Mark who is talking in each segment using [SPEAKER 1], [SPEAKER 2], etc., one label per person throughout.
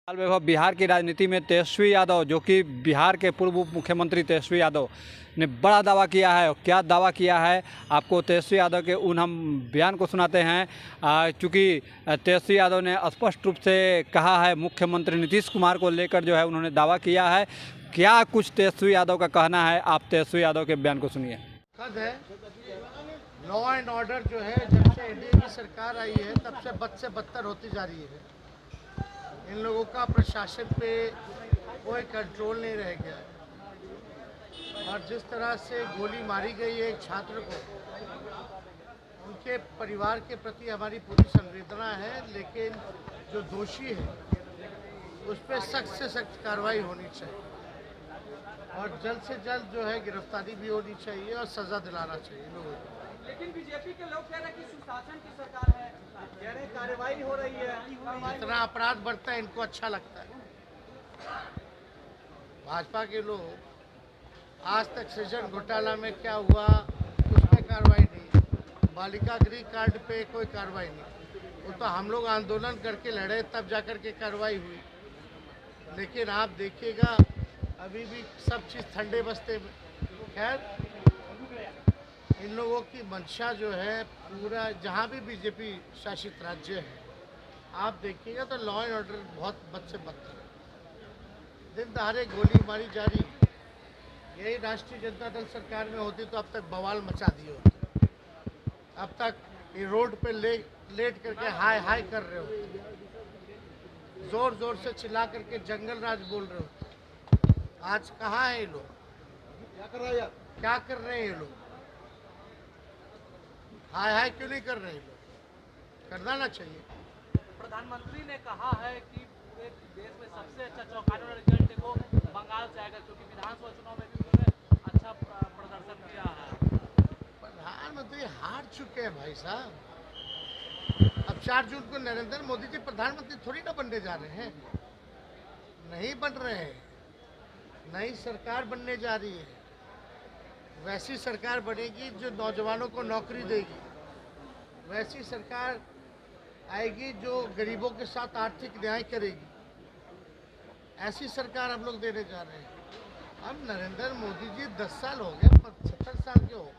[SPEAKER 1] हाल वैभव बिहार की राजनीति में तेजस्वी यादव, जो कि बिहार के पूर्व उप मुख्यमंत्री तेजस्वी यादव ने बड़ा दावा किया है। और क्या दावा किया है, आपको तेजस्वी यादव के उन हम बयान को सुनाते हैं। चूँकि तेजस्वी यादव ने स्पष्ट रूप से कहा है, मुख्यमंत्री नीतीश कुमार को लेकर जो है उन्होंने दावा किया है। क्या कुछ तेजस्वी यादव का कहना है, आप तेजस्वी यादव के बयान को सुनिए।
[SPEAKER 2] कद है लॉ एंड ऑर्डर जो है, जब से एनडीए की सरकार आई है तब से बद से बदतर होती जा रही है। इन लोगों का प्रशासन पे कोई कंट्रोल नहीं रह गया है। और जिस तरह से गोली मारी गई है एक छात्र को, उनके परिवार के प्रति हमारी पूरी संवेदना है, लेकिन जो दोषी है उस पर सख्त से सख्त कार्रवाई होनी चाहिए और जल्द से जल्द जो है गिरफ्तारी भी होनी चाहिए और सजा दिलाना चाहिए लोगों को।
[SPEAKER 3] लेकिन बीजेपी के लोग कह रहे हैं कि सुशासन की सरकार है, कह रहे कार्रवाई हो रही है।
[SPEAKER 2] इतना अपराध बढ़ता है, इनको अच्छा लगता है। भाजपा के लोग आज तक सृजन घोटाला में क्या हुआ उस पर कार्रवाई नहीं, बालिका गृह कांड पे कोई कार्रवाई नहीं। वो तो हम लोग आंदोलन करके लड़े तब जाकर के कार्रवाई हुई। लेकिन आप देखिएगा अभी भी सब चीज़ ठंडे बस्ते में। खैर, इन लोगों की मंशा जो है, पूरा जहाँ भी बीजेपी शासित राज्य है आप देखिएगा तो लॉ एंड ऑर्डर बहुत बद से बदतर है। दिन दहाड़े गोली मारी जा रही। यही राष्ट्रीय जनता दल सरकार में होती तो अब तक बवाल मचा दिए होते। अब तक ये रोड पे लेट करके हाय हाय कर रहे होते, जोर जोर से चिल्ला करके जंगल राज बोल रहे होते। आज कहाँ है ये लोग? क्या कर रहे हैं ये लोग? हाय हाय क्यों नहीं कर रहे हैं लोग? करना ना चाहिए।
[SPEAKER 3] प्रधानमंत्री ने कहा है कि पूरे देश में सबसे अच्छा चौंकाने वाला रिजल्ट देखो बंगाल से आएगा, क्योंकि विधानसभा चुनाव में भी उन्होंने अच्छा प्रदर्शन किया है।
[SPEAKER 2] प्रधानमंत्री हार चुके हैं भाई साहब। अब 4 जून को नरेंद्र मोदी जी प्रधानमंत्री थोड़ी ना बनने जा रहे हैं, नहीं बन रहे हैं। नई सरकार बनने जा रही है, वैसी सरकार बनेगी जो नौजवानों को नौकरी देगी, वैसी सरकार आएगी जो गरीबों के साथ आर्थिक न्याय करेगी। ऐसी सरकार हम लोग देने जा रहे हैं। अब नरेंद्र मोदी जी 10 साल हो गए, 70 साल के हो गए,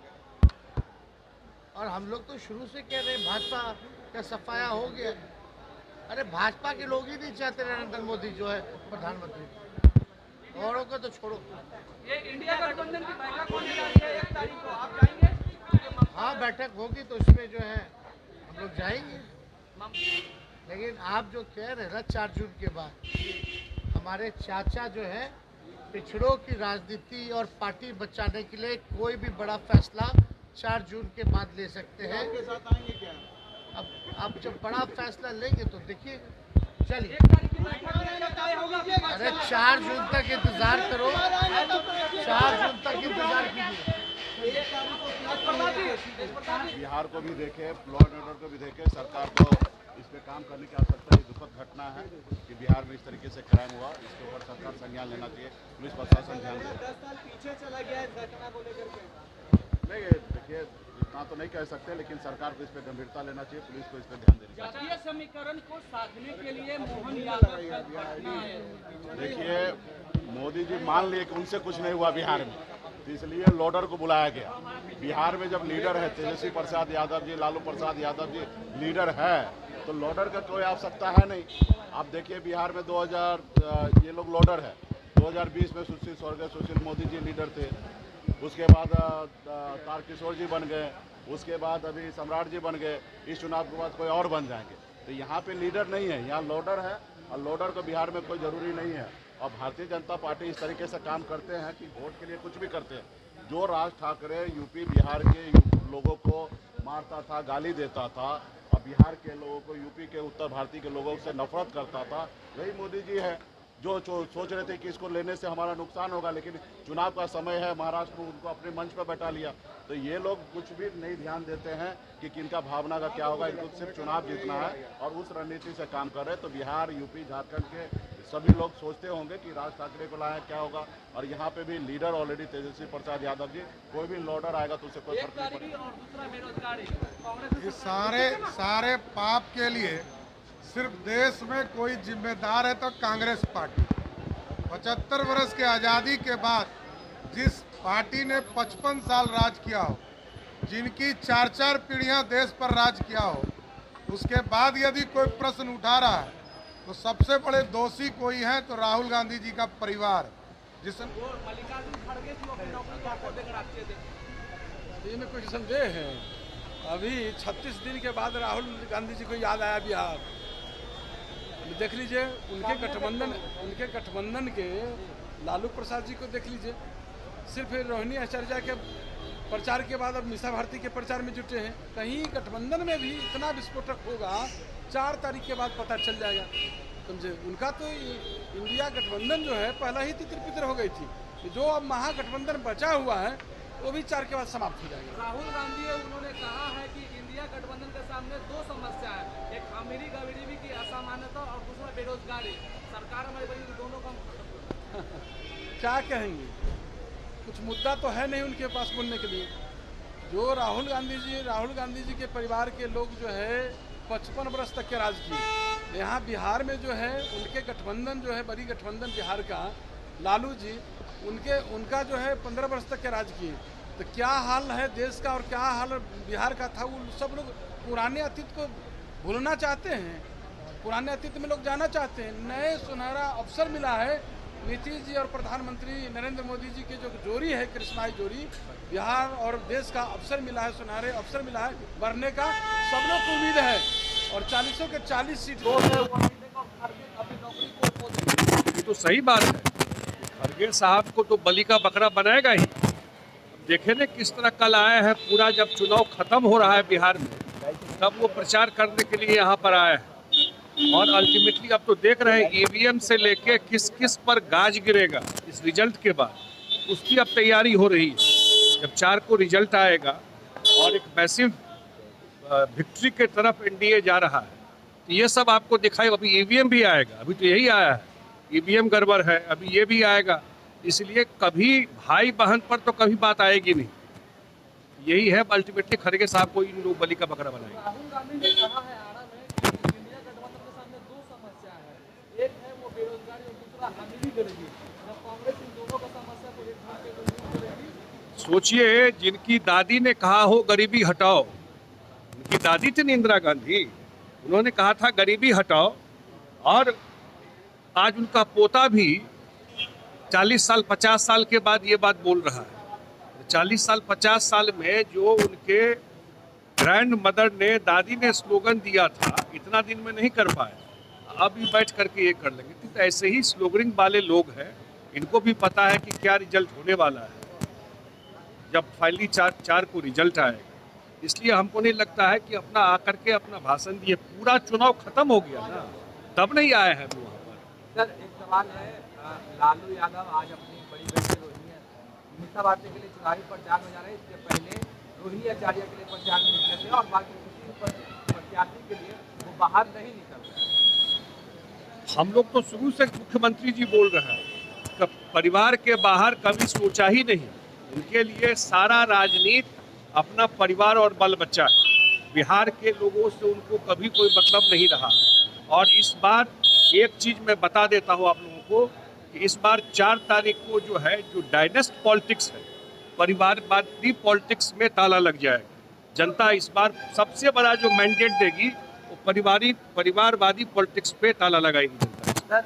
[SPEAKER 2] और हम लोग तो शुरू से कह रहे हैं भाजपा का सफाया हो गया। अरे भाजपा के लोग ही नहीं चाहते नरेंद्र मोदी जो है प्रधानमंत्री, औरों को तो छोड़ो।
[SPEAKER 3] ये इंडिया गठबंधन की बैठक होने जा रही है 1 तारीख को, आप जाएंगे?
[SPEAKER 2] हाँ, बैठक होगी तो उसमें जो है हम लोग जाएंगे। लेकिन आप जो कह रहे हैं ना 4 जून के बाद, हमारे चाचा जो है पिछड़ों की राजनीति और पार्टी बचाने के लिए कोई भी बड़ा फैसला 4 जून के बाद ले सकते हैं।
[SPEAKER 3] आपके साथ आएंगे क्या?
[SPEAKER 2] अब जब बड़ा फैसला लेंगे तो देखिए, चलिए। अरे 4 जून तक इंतजार करो, 4 जून तक इंतजार कीजिए।
[SPEAKER 4] बिहार को भी देखे, लॉ एंड ऑर्डर को भी देखे, सरकार को इस पे काम करने की आवश्यकता है। दुखद घटना है कि बिहार में इस तरीके से क्राइम हुआ, इसके ऊपर सरकार संज्ञान लेना चाहिए, पुलिस प्रशासन ध्यान दे।
[SPEAKER 3] 10 साल पीछे चला गया इस घटना को लेकर के।
[SPEAKER 4] नहीं, देखिए इतना तो नहीं कह सकते, लेकिन सरकार को इस पर गंभीरता लेना चाहिए, पुलिस को इस पर ध्यान देना चाहिए।
[SPEAKER 3] जातीय समीकरण को साधने के लिए मोहन यादव का घटना है।
[SPEAKER 4] देखिए, मोदी जी मान लिए कि उनसे कुछ नहीं हुआ बिहार में, तो इसलिए लोडर को बुलाया गया। बिहार में जब लीडर है तेजस्वी प्रसाद यादव जी, लालू प्रसाद यादव जी लीडर है, तो लोडर का कोई आवश्यकता है नहीं। आप देखिए बिहार में 2000 ये लोग लोडर है, 2020 में स्वर्गीय सुशील मोदी जी लीडर थे, उसके बाद तारकिशोर जी बन गए, उसके बाद अभी सम्राट जी बन गए, इस चुनाव के बाद कोई और बन जाएंगे। तो यहाँ पे लीडर नहीं है, यहाँ लोडर है, और लोडर को बिहार में कोई ज़रूरी नहीं है। और भारतीय जनता पार्टी इस तरीके से काम करते हैं कि वोट के लिए कुछ भी करते हैं। जो राज ठाकरे यूपी बिहार के लोगों को मारता था, गाली देता था, और बिहार के लोगों को, यूपी के उत्तर भारतीय के लोगों से नफरत करता था, वही मोदी जी है जो सोच रहे थे कि इसको लेने से हमारा नुकसान होगा, लेकिन चुनाव का समय है, महाराष्ट्र में उनको अपने मंच पर बैठा लिया। तो ये लोग कुछ भी नहीं ध्यान देते हैं कि किनका भावना का क्या होगा, इनको सिर्फ चुनाव जीतना है और उस रणनीति से काम कर रहे हैं। तो बिहार, यूपी, झारखंड के सभी लोग सोचते होंगे कि राज ठाकरे को लाया क्या होगा, और यहाँ पे भी लीडर ऑलरेडी तेजस्वी प्रसाद यादव जी, कोई भी लोडर आएगा तो उसे कोई फर्क नहीं पड़ेगा।
[SPEAKER 3] और दूसरा बेरोजगारी, कांग्रेस
[SPEAKER 5] ये सारे पाप के लिए सिर्फ देश में कोई जिम्मेदार है तो कांग्रेस पार्टी। 75 वर्ष के आज़ादी के बाद जिस पार्टी ने 55 साल राज किया हो, जिनकी 4-4 पीढ़ियां देश पर राज किया हो, उसके बाद यदि कोई प्रश्न उठा रहा है तो सबसे बड़े दोषी कोई हैं तो राहुल गांधी जी का परिवार, जिसने
[SPEAKER 3] मल्लिकार्जुन खड़गे जी अपनी नौकरी को देकर आते थे।
[SPEAKER 6] इनमें कुछ संदेह है। अभी 36 दिन के बाद राहुल गांधी जी को याद आया बिहार। देख लीजिए उनके गठबंधन के लालू प्रसाद जी को देख लीजिए, सिर्फ रोहिणी आचार्य के प्रचार के बाद अब मीसा भारती के प्रचार में जुटे हैं। कहीं गठबंधन में भी इतना विस्फोटक होगा, 4 तारीख के बाद पता चल जाएगा, समझे। उनका तो इंडिया गठबंधन जो है पहला ही तितर पितर हो गई थी। जो अब महागठबंधन बचा हुआ है वो भी 4 के बाद समाप्त हो जाएगा।
[SPEAKER 3] राहुल गांधी उन्होंने कहा है कि इंडिया गठबंधन के सामने 2 समस्या है, एक अमीरी गरीबी की असामान्यता और दूसरा बेरोजगारी। सरकार हमारी बड़ी दोनों का
[SPEAKER 6] क्या कहेंगे, कुछ मुद्दा तो है नहीं उनके पास बोलने के लिए। जो राहुल गांधी जी के परिवार के लोग जो है 55 वर्ष तक के राज किए। यहाँ बिहार में जो है उनके गठबंधन जो है बड़ी गठबंधन बिहार का, लालू जी उनका जो है 15 वर्ष तक के राज किए। तो क्या हाल है देश का और क्या हाल बिहार का था, वो सब लोग पुराने अतीत को भूलना चाहते हैं, पुराने अतीत में लोग जाना चाहते हैं। नए सुनहरा अवसर मिला है, नीतीश जी और प्रधानमंत्री नरेंद्र मोदी जी की जो जोड़ी है, करिश्माई जोड़ी, बिहार और देश का अवसर मिला है, सुनहरे अवसर मिला है बढ़ने का। सब लोग को उम्मीद है और 40 के 40 सीट
[SPEAKER 7] ये तो सही बात है। खड़गे साहब को तो बलि का बकरा बनाएगा ही। देखे ना किस तरह कल आए हैं, पूरा जब चुनाव खत्म हो रहा है बिहार में तब वो प्रचार करने के लिए यहाँ पर आए हैं। और अल्टीमेटली अब तो देख रहे हैं ईवीएम से लेके किस किस पर गाज गिरेगा इस रिजल्ट के बाद, उसकी अब तैयारी हो रही है। जब 4 को रिजल्ट आएगा और एक मैसिव विक्ट्री के तरफ एनडीए जा रहा है, तो ये सब आपको दिखाई। अभी ईवीएम भी आएगा, अभी तो यही आया है, ईवीएम गड़बड़ है, अभी ये भी आएगा। इसलिए कभी भाई बहन पर तो कभी बात आएगी नहीं। यही है अल्टीमेटली खड़गे साहब को इन लोग बलि का बकरा बनाएंगे।
[SPEAKER 3] राहुल गांधी ने कहा है आरा में कि इंडिया गठबंधन के सामने 2 समस्या है, एक है वो बेरोजगारी और दूसरा अमीरी गरीबी। जब कांग्रेस इन दोनों का समस्या को एक साथ दूर करेगी।
[SPEAKER 7] सोचिए, जिनकी दादी ने कहा हो गरीबी हटाओ, उनकी दादी थी इंदिरा गांधी, उन्होंने कहा था गरीबी हटाओ, और आज उनका पोता भी 40 साल 50 साल के बाद ये बात बोल रहा है। 40 साल 50 साल में जो उनके ग्रैंड मदर ने, दादी ने स्लोगन दिया था, इतना दिन में नहीं कर पाए, अभी बैठ करके ये कर लेंगे। तो ऐसे ही स्लोगनिंग वाले लोग हैं, इनको भी पता है कि क्या रिजल्ट होने वाला है जब फाइनली 4 को रिजल्ट आएगा। इसलिए हमको नहीं लगता है कि अपना आकर के अपना भाषण दिए, पूरा चुनाव खत्म हो गया ना, तब नहीं आए हैं वहाँ पर।
[SPEAKER 8] सर एक सवाल है, लालू यादव आज अपनी बड़ी बेटी रोहिणी मीसा भारती के लिए चुनावी प्रचार में जा रहे हैं। इससे पहले रोहिणी आचार्य के लिए प्रचार में निकले थे और बाकी किसी प्रत्याशी के लिए वो बाहर नहीं निकल रहे।
[SPEAKER 7] हम लोग तो शुरू से मुख्यमंत्री जी बोल रहे हैं कि परिवार के बाहर कभी सोचा ही नहीं। उनके लिए सारा राजनीति अपना परिवार और बाल बच्चा है। बिहार के लोगों से उनको कभी कोई मतलब नहीं रहा। और इस बार एक चीज़ मैं बता देता हूँ आप लोगों को कि इस बार 4 तारीख को जो है, जो डायनेस्ट पॉलिटिक्स है, परिवारवादी पॉलिटिक्स में ताला लग जाएगा। जनता इस बार सबसे बड़ा जो मैंडेट देगी वो परिवारवादी पॉलिटिक्स पे ताला लगाएगी जनता।
[SPEAKER 8] सर